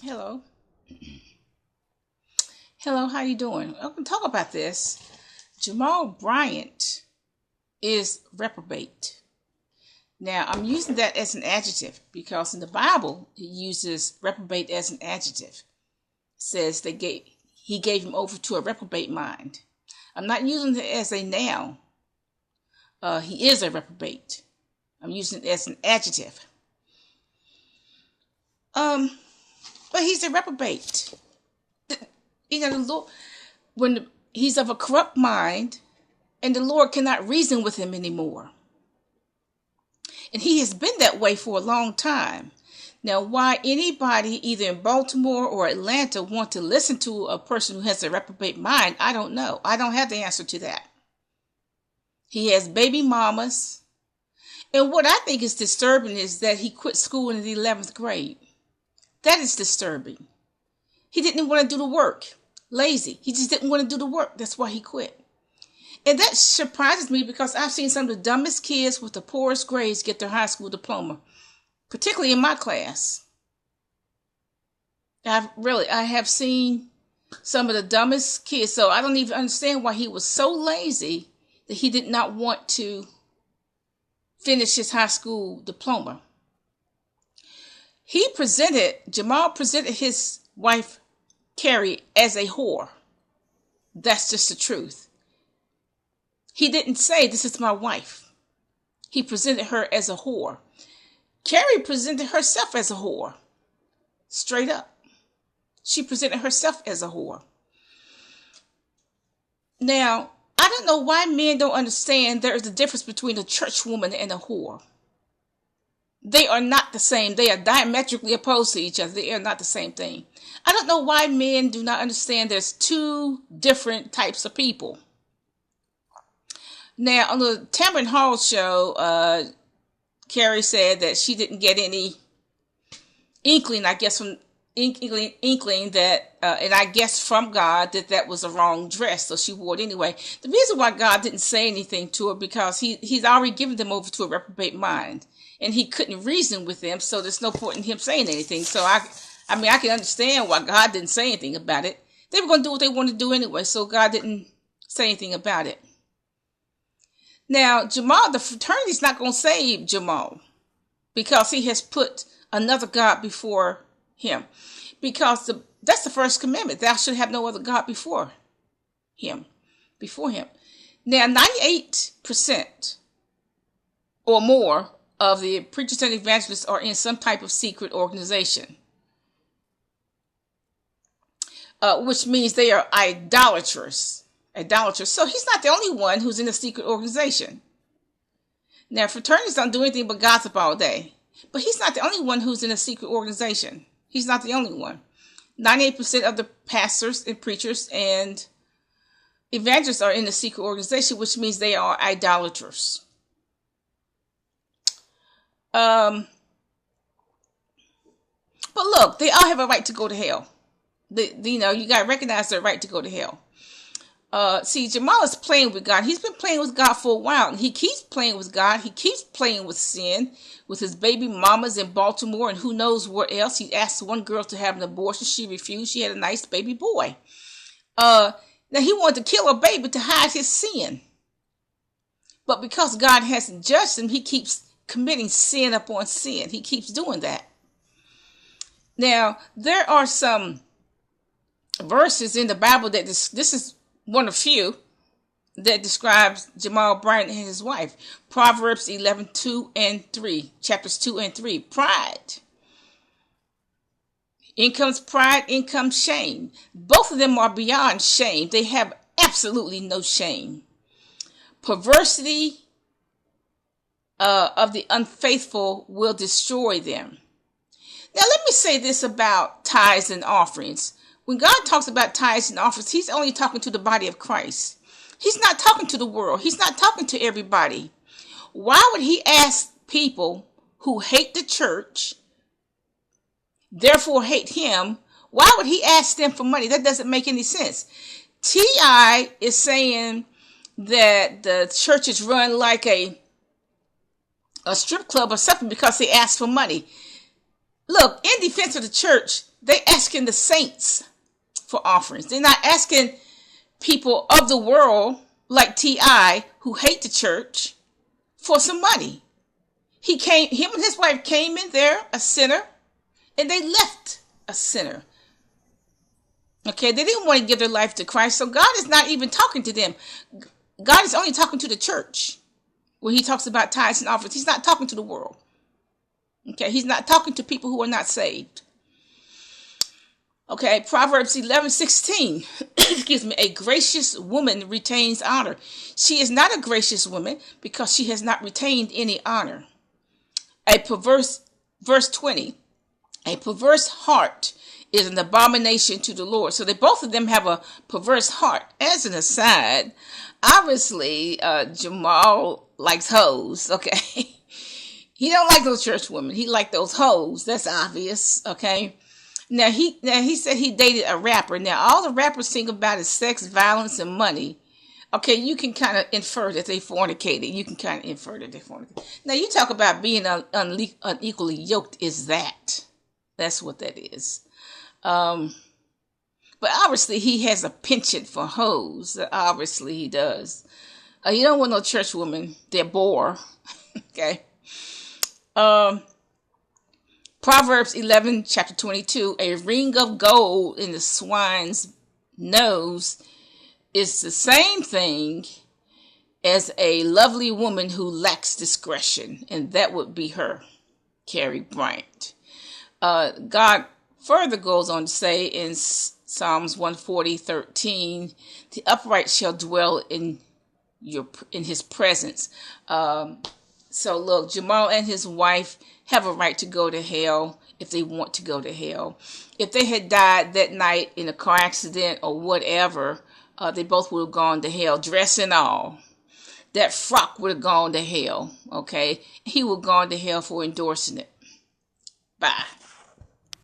Hello. Hello, how you doing? I'm going to talk about this. Jamal Bryant is reprobate. Now, I'm using that as an adjective because in the Bible, it uses reprobate as an adjective. It says he gave him over to a reprobate mind. I'm not using it as a noun. He is a reprobate. I'm using it as an adjective. Um, but he's a reprobate. The Lord, he's of a corrupt mind, and the Lord cannot reason with him anymore. And he has been that way for a long time. Now, why anybody, either in Baltimore or Atlanta, want to listen to a person who has a reprobate mind, I don't know. I don't have the answer to that. He has baby mamas. And what I think is disturbing is that he quit school in the 11th grade. That is disturbing. He didn't want to do the work. Lazy. He just didn't want to do the work. That's why he quit. And that surprises me because I've seen some of the dumbest kids with the poorest grades get their high school diploma, particularly in my class. I have seen some of the dumbest kids. So I don't even understand why he was so lazy that he did not want to finish his high school diploma. Jamal presented his wife, Carrie, as a whore. That's just the truth. He didn't say, "This is my wife." He presented her as a whore. Carrie presented herself as a whore. Straight up. She presented herself as a whore. Now, I don't know why men don't understand there is a difference between a church woman and a whore. They are not the same. They are diametrically opposed to each other. They are not the same thing. I don't know why men do not understand there's two different types of people. Now, on the Tamron Hall show, Carrie said that she didn't get any inkling, I guess, from inkling that, and I guess from God, that was a wrong dress, so she wore it anyway. The reason why God didn't say anything to her because he's already given them over to a reprobate mind, and he couldn't reason with them, so there's no point in him saying anything. So I can understand why God didn't say anything about it. They were going to do what they wanted to do anyway, so God didn't say anything about it. Now, Jamal, the fraternity's not going to save Jamal because he has put another God before him. Because that's the first commandment. Thou shalt have no other God before him. Now, 98% or more of the preachers and evangelists are in some type of secret organization. Which means they are idolaters. So he's not the only one who's in a secret organization. Now, fraternities don't do anything but gossip all day. But he's not the only one who's in a secret organization. He's not the only one. 98% of the pastors and preachers and evangelists are in a secret organization, which means they are idolaters. But look, they all have a right to go to hell. You got to recognize their right to go to hell. See, Jamal is playing with God. He's been playing with God for a while. He keeps playing with God. He keeps playing with sin, with his baby mamas in Baltimore and who knows where else. He asked one girl to have an abortion. She refused. She had a nice baby boy. Now, he wanted to kill a baby to hide his sin. But because God hasn't judged him, he keeps committing sin upon sin. He keeps doing that. Now, there are some verses in the Bible that this is one of few that describes Jamal Bryant and his wife. Proverbs 11:2 and 3, chapters 2 and 3. Pride. In comes pride, in comes shame. Both of them are beyond shame. They have absolutely no shame. Perversity of the unfaithful will destroy them. Now, let me say this about tithes and offerings. When God talks about tithes and offerings, he's only talking to the body of Christ. He's not talking to the world. He's not talking to everybody. Why would he ask people who hate the church, therefore hate him? Why would he ask them for money? That doesn't make any sense. T.I. is saying that the church is run like a strip club or something because they ask for money. Look, in defense of the church, They asking the saints for offerings. They're not asking people of the world like T.I. who hate the church for some money. Him and his wife came in there a sinner, and they left a sinner. Okay, they didn't want to give their life to Christ, so God is not even talking to them. God is only talking to the church when he talks about tithes and offerings. He's not talking to the world. Okay, he's not talking to people who are not saved. Okay, Proverbs 11:16. Excuse me. A gracious woman retains honor. She is not a gracious woman because she has not retained any honor. Verse 20. A perverse heart is an abomination to the Lord. So both of them have a perverse heart. As an aside, obviously, Jamal likes hoes. Okay, he don't like those church women. He like those hoes. That's obvious. Okay. Now he said he dated a rapper. Now all the rappers sing about is sex, violence, and money. Okay, you can kind of infer that they fornicated. You can kind of infer that they fornicated. Now you talk about being unequally yoked. Is that? That's what that is. But obviously he has a penchant for hoes. Obviously he does. You don't want no church woman. They're bore. Okay. Proverbs 11, chapter 22, a ring of gold in the swine's nose is the same thing as a lovely woman who lacks discretion, and that would be her, Carrie Bryant. God further goes on to say in Psalms 140:13, the upright shall dwell in his presence. So look, Jamal and his wife have a right to go to hell if they want to go to hell. If they had died that night in a car accident or whatever, they both would have gone to hell, dress and all. That frock would have gone to hell, okay? He would have gone to hell for endorsing it. Bye.